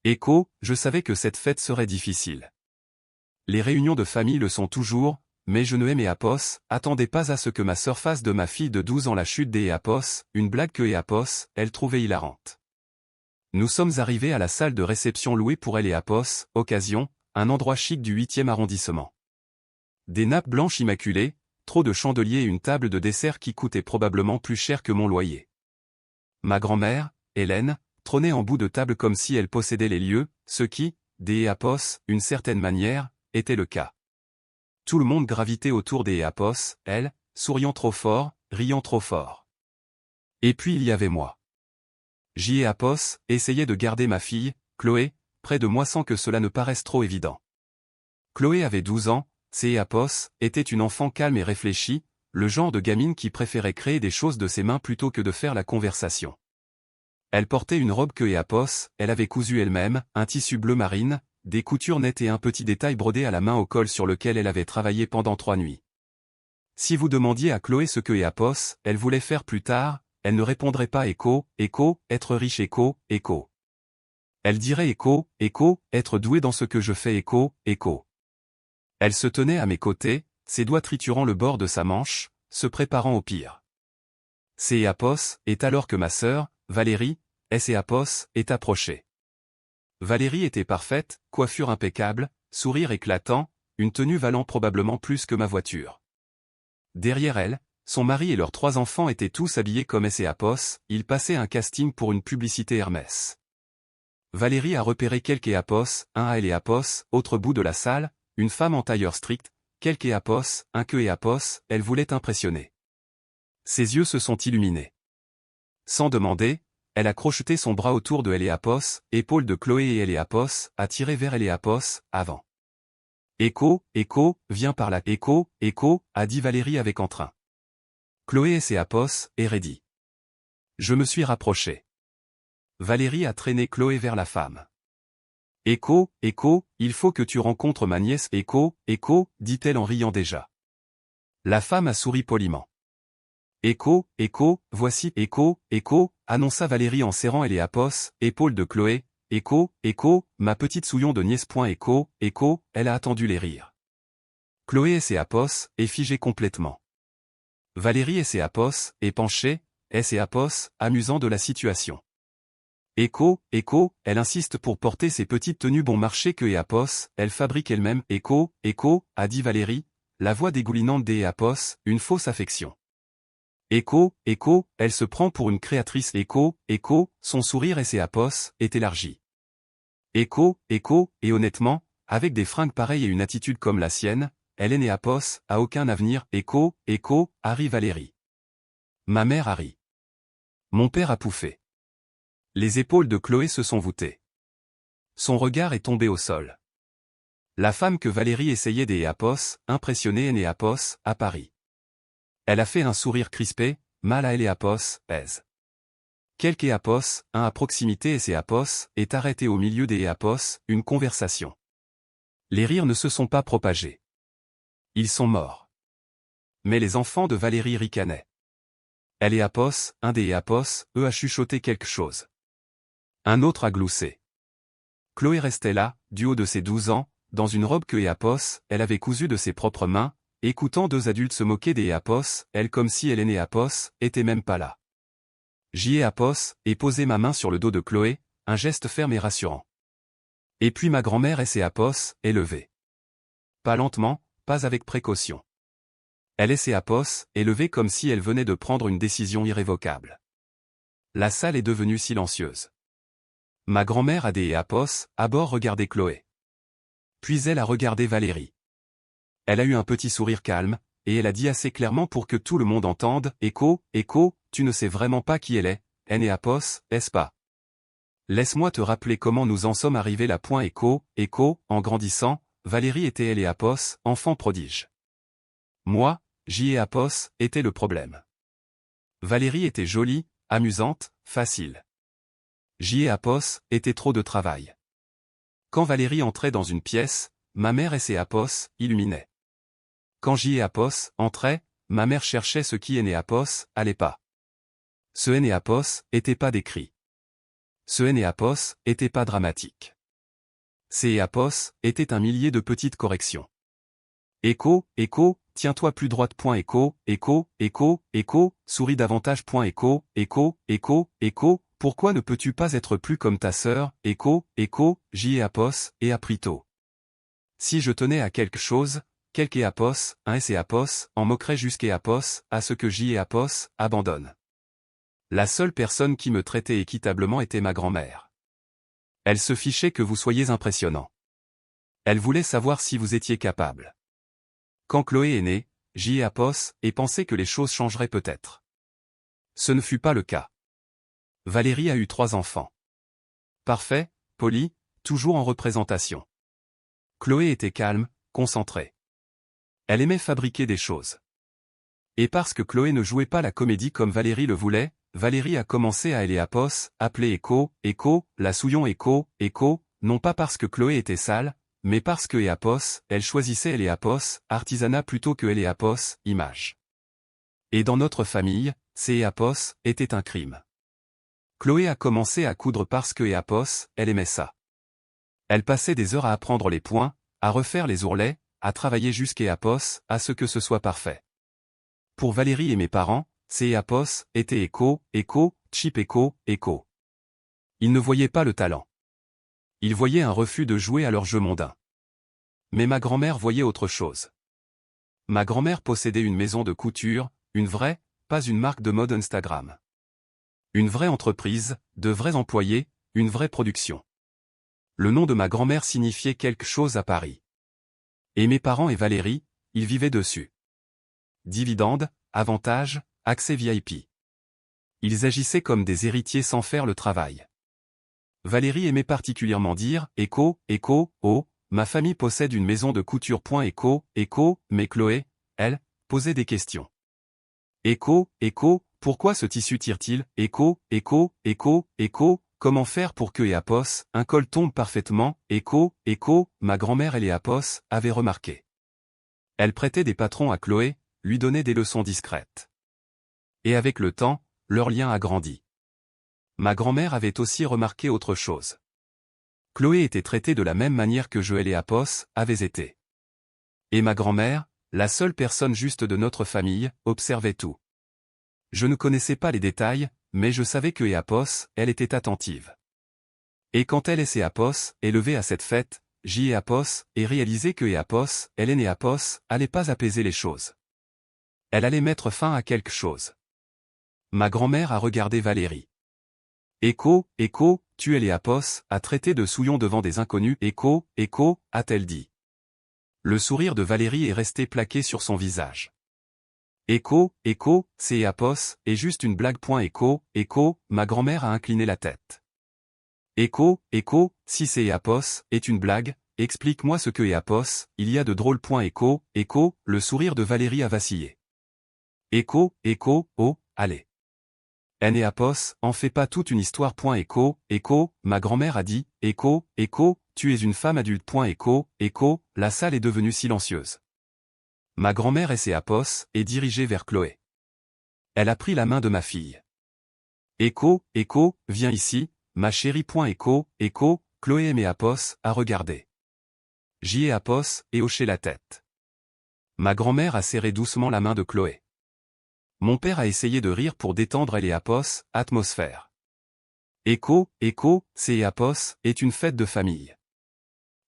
Écho, je savais que cette fête serait difficile. Les réunions de famille le sont toujours, mais je ne aimais Apos, attendais pas à ce que ma sœur fasse de ma fille de 12 ans la chute des Apos, une blague que Apos, elle trouvait hilarante. Nous sommes arrivés à la salle de réception louée pour elle et Apos, occasion, un endroit chic du 8e arrondissement. Des nappes blanches immaculées, trop de chandeliers et une table de dessert qui coûtait probablement plus cher que mon loyer. Ma grand-mère, Hélène, trônait en bout de table comme si elle possédait les lieux, ce qui, des Apos, une certaine manière, était le cas. Tout le monde gravitait autour des Apos, elle, souriant trop fort, riant trop fort. Et puis il y avait moi. Apos essayait de garder ma fille, Chloé, près de moi sans que cela ne paraisse trop évident. Chloé avait 12 ans, Apos était une enfant calme et réfléchie, le genre de gamine qui préférait créer des choses de ses mains plutôt que de faire la conversation. Elle portait une robe que Apos, elle avait cousue elle-même, un tissu bleu marine, des coutures nettes et un petit détail brodé à la main au col sur lequel elle avait travaillé pendant 3 nuits. Si vous demandiez à Chloé ce que Apos, elle voulait faire plus tard, elle ne répondrait pas écho, être riche écho. Elle dirait écho, être douée dans ce que je fais écho. Elle se tenait à mes côtés, ses doigts triturant le bord de sa manche, se préparant au pire. Apos est alors que ma sœur, Valérie, Apos, est approchée. Valérie était parfaite, coiffure impeccable, sourire éclatant, une tenue valant probablement plus que ma voiture. Derrière elle, son mari et leurs 3 enfants étaient tous habillés comme Apos, ils passaient un casting pour une publicité Hermès. Valérie a repéré quelques Apos, un à Apos, autre bout de la salle, une femme en tailleur strict, quelques Apos, un que Apos, elle voulait impressionner. Ses yeux se sont illuminés. Sans demander, elle a crocheté son bras autour de Apos, épaule de Chloé et Apos, a tiré vers Apos, avant. Écho, viens par là. Écho, a dit Valérie avec entrain. Chloé et Apos, est ready. Je me suis rapproché. Valérie a traîné Chloé vers la femme. Écho, il faut que tu rencontres ma nièce. Écho, dit-elle en riant déjà. La femme a souri poliment. Écho, voici. Écho, annonça Valérie en serrant Apos, épaule de Chloé. Écho, ma petite souillon de nièce. Écho, elle a attendu les rires. Chloé et Apos, est figée complètement. Valérie et Apos, est penchée, Apos, amusant de la situation. Écho, elle insiste pour porter ses petites tenues bon marché que Apos, elle fabrique elle-même. Écho, a dit Valérie, la voix dégoulinante des Apos, une fausse affection. Écho, elle se prend pour une créatrice. Écho, son sourire Apos, est élargi. Écho, et honnêtement, avec des fringues pareilles et une attitude comme la sienne, elle Apos, a aucun avenir. Écho, Harry Valérie. Ma mère a ri. Mon père a pouffé. Les épaules de Chloé se sont voûtées. Son regard est tombé au sol. La femme que Valérie essayait des Apos, impressionnée Apos, à Paris. Elle a fait un sourire crispé, mal à Apos, pèse. Quelques Apos, un à proximité Apos, est arrêté au milieu des Apos, une conversation. Les rires ne se sont pas propagés. Ils sont morts. Mais les enfants de Valérie ricanaient. Apos, un des Apos, a chuchoté quelque chose. Un autre a gloussé. Chloé restait là, du haut de ses 12 ans, dans une robe que Apos, elle avait cousue de ses propres mains, écoutant 2 adultes se moquer des Apos, elle comme si elle Apos, était même pas là. Apos, et posé ma main sur le dos de Chloé, un geste ferme et rassurant. Et puis ma grand-mère Apos, est levée. Pas lentement, pas avec précaution. Elle Apos, est levée comme si elle venait de prendre une décision irrévocable. La salle est devenue silencieuse. Ma grand-mère a des Apos, à bord regardé Chloé. Puis elle a regardé Valérie. Elle a eu un petit sourire calme, et elle a dit assez clairement pour que tout le monde entende, Écho, tu ne sais vraiment pas qui elle est, Apos, est-ce pas? Laisse-moi te rappeler comment nous en sommes arrivés là. Écho, en grandissant, Valérie était Apos, enfant prodige. Moi, Apos, était le problème. Valérie était jolie, amusante, facile. Apos, était trop de travail. Quand Valérie entrait dans une pièce, ma mère Apos, illuminait. Quand Apos entrait, ma mère cherchait ce qui Apos, allait pas. Ce Apos, était pas décrit. Ce Apos, était pas dramatique. C et Apos, étaient un millier de petites corrections. Écho, écho, tiens-toi plus droite. Écho, écho, écho, écho, souris davantage. Écho, écho, écho, écho, pourquoi ne peux-tu pas être plus comme ta sœur? Écho, écho, J et Apos, et Aprito. Si je tenais à quelque chose, quelque et Apos, un S et Apos, en moquerait jusqu'à Apos, à ce que J et Apos, abandonne. La seule personne qui me traitait équitablement était ma grand-mère. Elle se fichait que vous soyez impressionnant. Elle voulait savoir si vous étiez capable. Quand Chloé est née, J et Apos, et pensait que les choses changeraient peut-être. Ce ne fut pas le cas. Valérie a eu 3 enfants. Parfait, poli, toujours en représentation. Chloé était calme, concentrée. Elle aimait fabriquer des choses. Et parce que Chloé ne jouait pas la comédie comme Valérie le voulait, Valérie a commencé à aller à Apos, appeler Écho, Écho, la souillon Écho, Écho, non pas parce que Chloé était sale, mais parce que Apos, elle choisissait Apos, artisanat plutôt que Apos, image. Et dans notre famille, Apos, était un crime. Chloé a commencé à coudre parce que Apos, elle aimait ça. Elle passait des heures à apprendre les points, à refaire les ourlets, à travailler jusqu'à Apos, à ce que ce soit parfait. Pour Valérie et mes parents, Apos était Écho, Écho, cheap Écho, Écho. Ils ne voyaient pas le talent. Ils voyaient un refus de jouer à leur jeu mondain. Mais ma grand-mère voyait autre chose. Ma grand-mère possédait une maison de couture, une vraie, pas une marque de mode Instagram. Une vraie entreprise, de vrais employés, une vraie production. Le nom de ma grand-mère signifiait quelque chose à Paris. Et mes parents et Valérie, ils vivaient dessus. Dividendes, avantages, accès VIP. Ils agissaient comme des héritiers sans faire le travail. Valérie aimait particulièrement dire « Écho, Écho, oh, ma famille possède une maison de couture. Écho, Écho », mais Chloé, elle, posait des questions. Écho, Écho, pourquoi ce tissu tire-t-il? Écho, Écho, Écho, Écho, comment faire pour que Apos, un col tombe parfaitement? Écho, Écho, ma grand-mère et Apos, avaient remarqué. Elle prêtait des patrons à Chloé, lui donnait des leçons discrètes. Et avec le temps, leur lien a grandi. Ma grand-mère avait aussi remarqué autre chose. Chloé était traitée de la même manière que je et Apos avaient été. Et ma grand-mère, la seule personne juste de notre famille, observait tout. Je ne connaissais pas les détails, mais je savais que Apos, elle était attentive. Et quand elle et Apos, élevée à cette fête, J et Apos, et réalisé que Apos, Hélène et Apos, allaient pas apaiser les choses. Elle allait mettre fin à quelque chose. Ma grand-mère a regardé Valérie. Écho, Écho, tu es Apos, a traité de souillon devant des inconnus. Écho, Écho, a-t-elle dit. Le sourire de Valérie est resté plaqué sur son visage. Écho, Écho, c'est Apos, et juste une blague. Écho, Écho, ma grand-mère a incliné la tête. Écho, Écho, si c'est Apos, est une blague, explique-moi ce que Apos, il y a de drôle. Écho, Écho, le sourire de Valérie a vacillé. Écho, Écho, oh, allez. Apos, en fais pas toute une histoire. Écho, Écho, ma grand-mère a dit, Écho, Écho, tu es une femme adulte. Écho, Écho, la salle est devenue silencieuse. Ma grand-mère et Apos, est dirigée vers Chloé. Elle a pris la main de ma fille. Écho, Écho, viens ici, ma chérie. Écho, Écho, Chloé et Apos, a regardé. J et Apos, et hoché la tête. Ma grand-mère a serré doucement la main de Chloé. Mon père a essayé de rire pour détendre Apos, atmosphère. Écho, Écho, c'est Apos, est une fête de famille.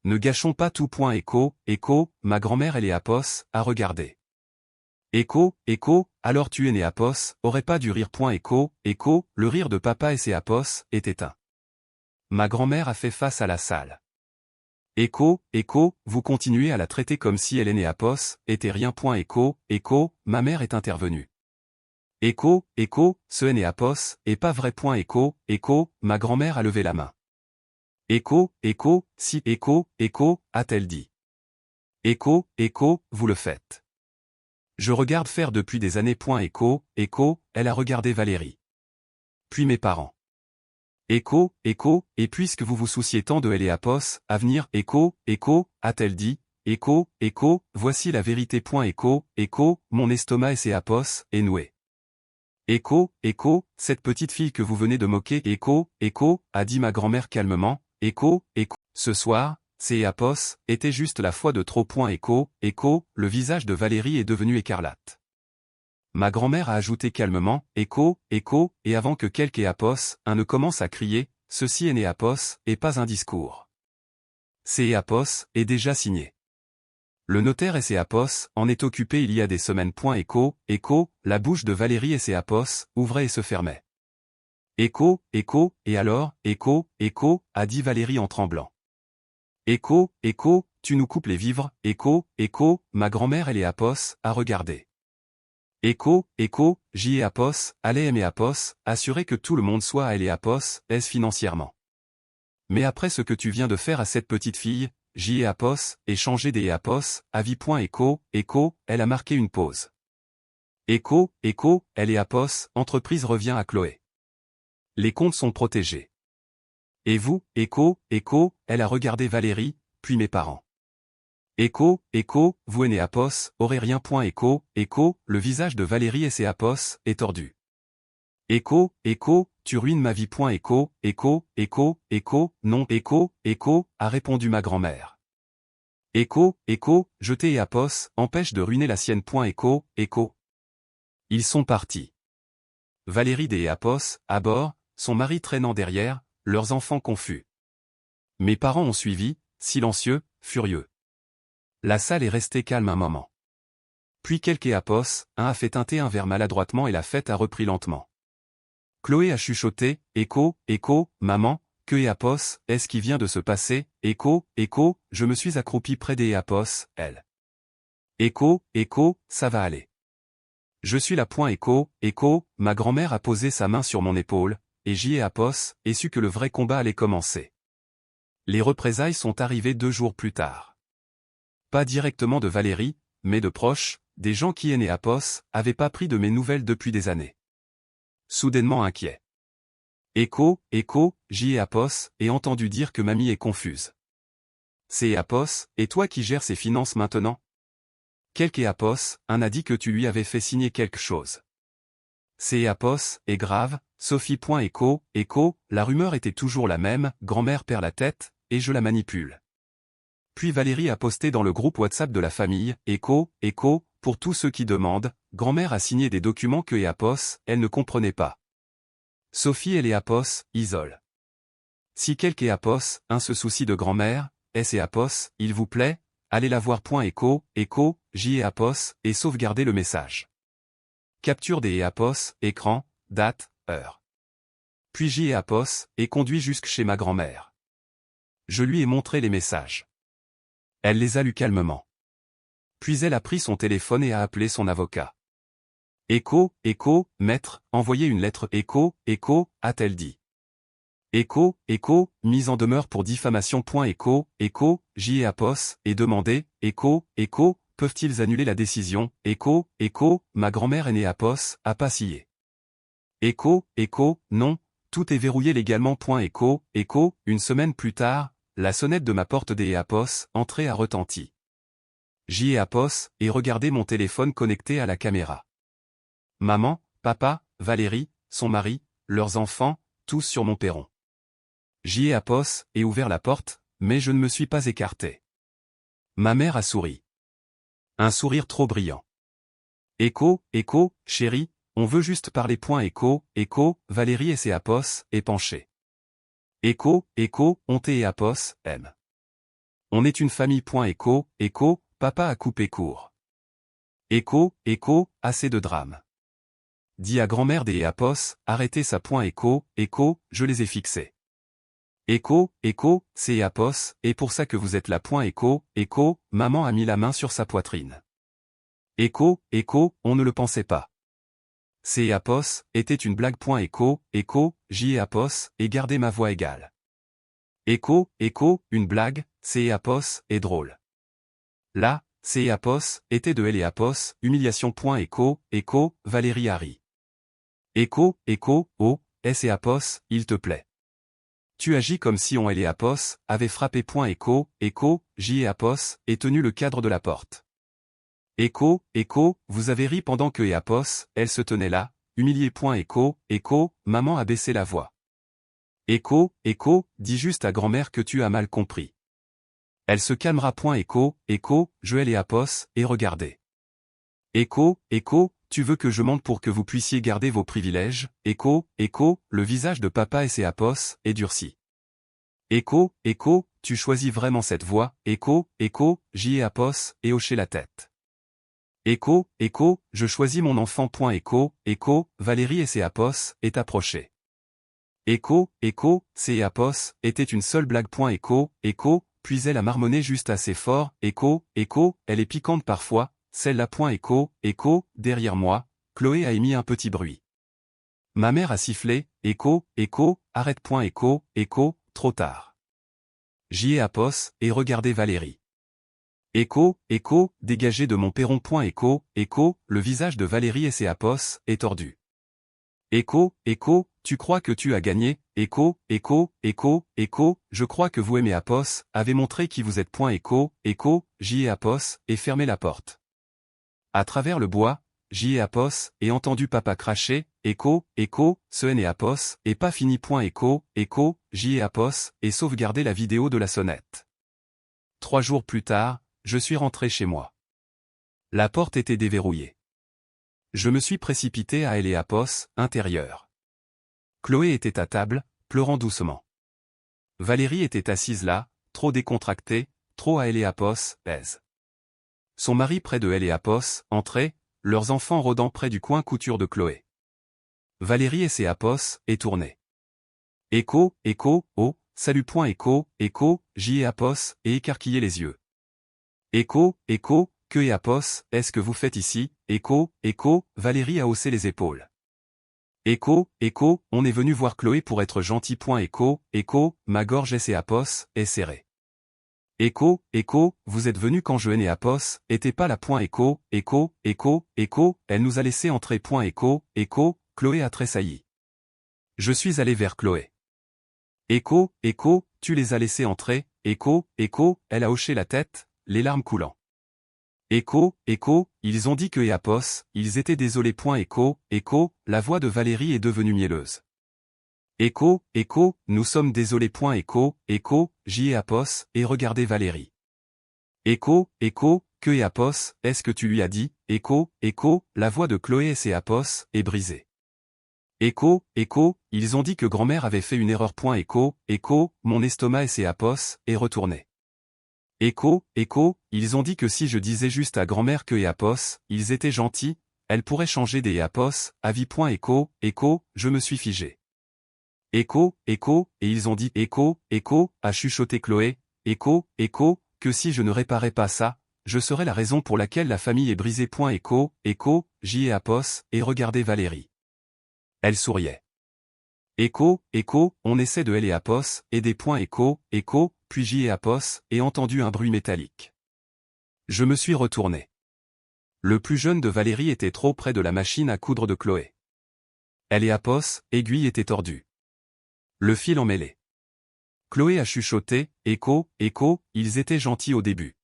Ne gâchons pas tout. Écho, Écho, ma grand-mère et Apos, a regardé. Écho, Écho, alors tu es Apos, aurait pas dû rire. Écho, Écho, le rire de papa et Apos, est éteint. Ma grand-mère a fait face à la salle. Écho, Écho, vous continuez à la traiter comme si elle Apos, était rien. Écho, Écho, ma mère est intervenue. Écho, Écho, ce Apos, est pas vrai. Écho, Écho, ma grand-mère a levé la main. Écho, Écho, si Écho, Écho, a-t-elle dit. Écho, Écho, vous le faites. Je regarde faire depuis des années. Écho, Écho, elle a regardé Valérie. Puis mes parents. Écho, Écho, et puisque vous vous souciez tant de Apos, à venir. Écho, Écho, a-t-elle dit. Écho, Écho, voici la vérité. Écho, Écho, mon estomac et Apos, est noué. Écho, Écho, cette petite fille que vous venez de moquer. Écho, Écho, a dit ma grand-mère calmement. Écho, Écho, ce soir, c'est Apos, était juste la fois de trop. Écho, le visage de Valérie est devenu écarlate. Ma grand-mère a ajouté calmement, écho, et avant que quelque Apos, un ne commence à crier, ceci est né Apos, et pas un discours. C'est Apos, est déjà signé. Le notaire et ses Apos, en est occupé il y a des semaines. Écho, la bouche de Valérie et ses Apos, ouvrait et se fermait. Écho, et alors, écho, a dit Valérie en tremblant. Écho, tu nous coupes les vivres, écho, ma grand-mère et les Apos, a regardé. Écho, j'y ai Apos, allez aimer Apos, assurer que tout le monde soit à Apos, est-ce financièrement. Mais après ce que tu viens de faire à cette petite fille, j'y ai Apos, et changer des Apos, avis. Écho, elle a marqué une pause. Écho, elle est Apos, entreprise revient à Chloé. Les comptes sont protégés. Et vous, écho, elle a regardé Valérie, puis mes parents. Écho, vous et Apos, aurez rien. Écho, le visage de Valérie et ses Apos, est tordu. Écho, tu ruines ma vie. Écho, non. Écho, a répondu ma grand-mère. Écho, jeter et Apos, empêche de ruiner la sienne. Écho. Ils sont partis. Valérie et Apos, à bord, son mari traînant derrière, leurs enfants confus. Mes parents ont suivi, silencieux, furieux. La salle est restée calme un moment. Puis quelques Apos, un a fait teinter un verre maladroitement et la fête a repris lentement. Chloé a chuchoté, écho, maman, que Apos, est-ce qui vient de se passer, écho, je me suis accroupi près des Apos, elle. Écho, ça va aller. Je suis là. Écho, ma grand-mère a posé sa main sur mon épaule, et j'y ai Apos, et su que le vrai combat allait commencer. Les représailles sont arrivées 2 jours plus tard. Pas directement de Valérie, mais de proches, des gens qui et Apos, avaient pas pris de mes nouvelles depuis des années. Soudainement inquiet. Écho, j'y ai Apos, et entendu dire que mamie est confuse. C'est Apos, et toi qui gères ses finances maintenant? Quelque Apos, un a dit que tu lui avais fait signer quelque chose. C'est Apos, est grave, Sophie. Écho, la rumeur était toujours la même, grand-mère perd la tête, et je la manipule. Puis Valérie a posté dans le groupe WhatsApp de la famille, écho, pour tous ceux qui demandent, grand-mère a signé des documents que Apos, elle ne comprenait pas. Sophie et les Apos, isole. Si quelque Apos, un se soucie de grand-mère, et Apos, il vous plaît, allez la voir. Écho, j'y ai Apos, et sauvegardez le message. Capture des Apos, écran, date, heure. Puis j'y ai Apos, et conduit jusque chez ma grand-mère. Je lui ai montré les messages. Elle les a lus calmement. Puis elle a pris son téléphone et a appelé son avocat. Écho, maître, envoyez une lettre. Écho, a-t-elle dit. Écho, mise en demeure pour diffamation. Écho, j'y ai Apos, et demandé, écho, peuvent-ils annuler la décision? Écho, ma grand-mère aînée Apos, a pas scié. Écho, non, tout est verrouillé légalement. Écho, une semaine plus tard, la sonnette de ma porte des Apos, entrée a retenti. J'y ai Apos, et regardé mon téléphone connecté à la caméra. Maman, papa, Valérie, son mari, leurs enfants, tous sur mon perron. J'y ai Apos, et ouvert la porte, mais je ne me suis pas écarté. Ma mère a souri. Un sourire trop brillant. Écho, chérie, on veut juste parler. Écho, Valérie et ses Apos, épanchés. Écho, on et Apos, aime. On est une famille. Écho, papa a coupé court. Écho, assez de drame. Dis à grand-mère des Apos, arrêtez ça. Écho, je les ai fixés. Écho, c'est Apos, et pour ça que vous êtes là. Écho, maman a mis la main sur sa poitrine. Écho, on ne le pensait pas. C'est Apos, était une blague. Écho, j'y ai Apos, et gardez ma voix égale. Écho, une blague, c'est Apos, est drôle. Là, c'est Apos, était de elle et Apos, humiliation. Écho, Valérie a ri. Écho, oh, c'est Apos, il te plaît. Tu agis comme si on et Apos, avait frappé. Écho, j'y ai Apos, et tenu le cadre de la porte. Écho, vous avez ri pendant que Apos, elle se tenait là, humiliée. Écho, maman a baissé la voix. Écho, dis juste à grand-mère que tu as mal compris. Elle se calmera. Écho, je elle et Apos, et regardez. Écho, tu veux que je monte pour que vous puissiez garder vos privilèges. Écho, le visage de papa et ses Apos, est durci. Écho, tu choisis vraiment cette voie. Écho, j'y ai Apos, et hocher la tête. Écho, je choisis mon enfant. Écho, Valérie et ses Apos, est approchée. Écho, ses Apos, était une seule blague. Écho, puis elle a marmonné juste assez fort. Écho, elle est piquante parfois, celle-là. Écho, derrière moi, Chloé a émis un petit bruit. Ma mère a sifflé. Écho, arrête. Écho, trop tard. J'y ai Apos, et regardez Valérie. Écho, dégagez de mon perron. Écho, le visage de Valérie et ses Apos, est tordu. Écho, tu crois que tu as gagné. Écho, je crois que vous aimez Apos, avez montré qui vous êtes. Écho, j'y ai Apos, et fermez la porte. À travers le bois, j'y ai Apos, et entendu papa cracher. Écho, ce N et Apos, et pas fini. Écho, j'y ai Apos, et sauvegardé la vidéo de la sonnette. 3 jours plus tard, je suis rentré chez moi. La porte était déverrouillée. Je me suis précipité à elle et Apos, intérieur. Chloé était à table, pleurant doucement. Valérie était assise là, trop décontractée, trop à elle et Apos, baise. Son mari près de elle et Apos, entrait, leurs enfants rôdant près du coin couture de Chloé. Valérie et ses Apos, étournaient. Écho, oh, salut. Écho, j'y ai Apos, et écarquillez les yeux. Écho, que et Apos, est-ce que vous faites ici? Écho, Valérie a haussé les épaules. Écho, on est venu voir Chloé pour être gentil. Écho, ma gorge et ses Apos, est serrée. Écho, vous êtes venu quand je et Apos, était pas là. Écho, elle nous a laissé entrer. Écho, Chloé a tressailli. Je suis allé vers Chloé. Écho, tu les as laissés entrer. Écho, elle a hoché la tête, les larmes coulant. Écho, ils ont dit que et Apos, ils étaient désolés. Écho, la voix de Valérie est devenue mielleuse. Écho, nous sommes désolés. Écho, j'y ai Apos, et regardez Valérie. Écho, que et Apos, est-ce que tu lui as dit? Écho, la voix de Chloé et ses Apos, est brisée. Écho, ils ont dit que grand-mère avait fait une erreur. Écho, mon estomac et ses Apos, est retourné. Écho, ils ont dit que si je disais juste à grand-mère que et Apos, ils étaient gentils, elle pourrait changer des Apos, à vie. Écho, je me suis figé. Écho, et ils ont dit. Écho, a chuchoté Chloé. Écho, que si je ne réparais pas ça, je serais la raison pour laquelle la famille est brisée. Écho, j'y ai Apos, et regardez Valérie. Elle souriait. Écho, on essaie de elle et Apos, et des. Écho, puis j'y ai Apos, et entendu un bruit métallique. Je me suis retourné. Le plus jeune de Valérie était trop près de la machine à coudre de Chloé. Elle et Apos, aiguille était tordue. Le fil emmêlé. Chloé a chuchoté. Écho, ils étaient gentils au début.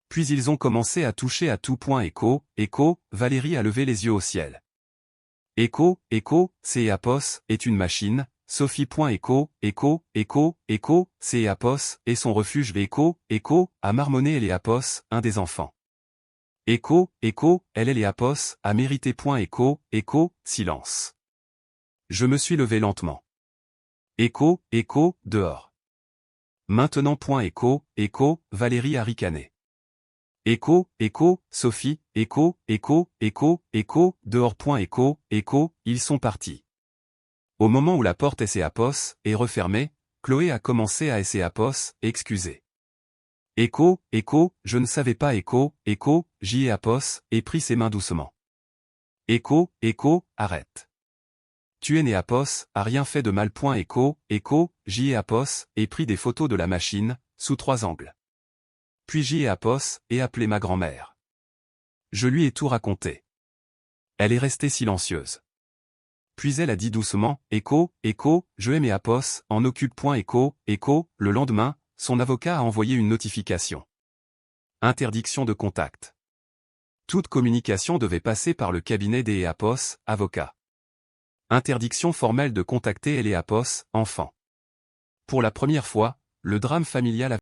Puis ils ont commencé à toucher à tout. Écho, Valérie a levé les yeux au ciel. Écho, c'est Apos, est une machine. Sophie. Écho, c'est Apos, et son refuge. Écho, a marmonné elle et Apos, un des enfants. Écho, elle et Apos, a mérité. Écho, silence. Je me suis levé lentement. Écho, dehors. Maintenant. Écho, Valérie a ricané. Écho, Sophie. Écho, dehors. Écho, ils sont partis. Au moment où la porte et Apos est refermée, Chloé a commencé à essayer Apos, excusez. Écho, je ne savais pas. Écho, j'y ai Apos, et pris ses mains doucement. Écho, arrête. Tu es né Apos, a rien fait de mal. Écho, j'y ai Apos, et pris des photos de la machine, sous 3 angles. Puis j'y ai Apos, et appelé ma grand-mère. Je lui ai tout raconté. Elle est restée silencieuse. Puis elle a dit doucement, Écho, je aimais Apos, en occupe. Écho, le lendemain, son avocat a envoyé une notification. Interdiction de contact. Toute communication devait passer par le cabinet des Apos, avocat. Interdiction formelle de contacter elle et Apos, enfant. Pour la première fois, le drame familial a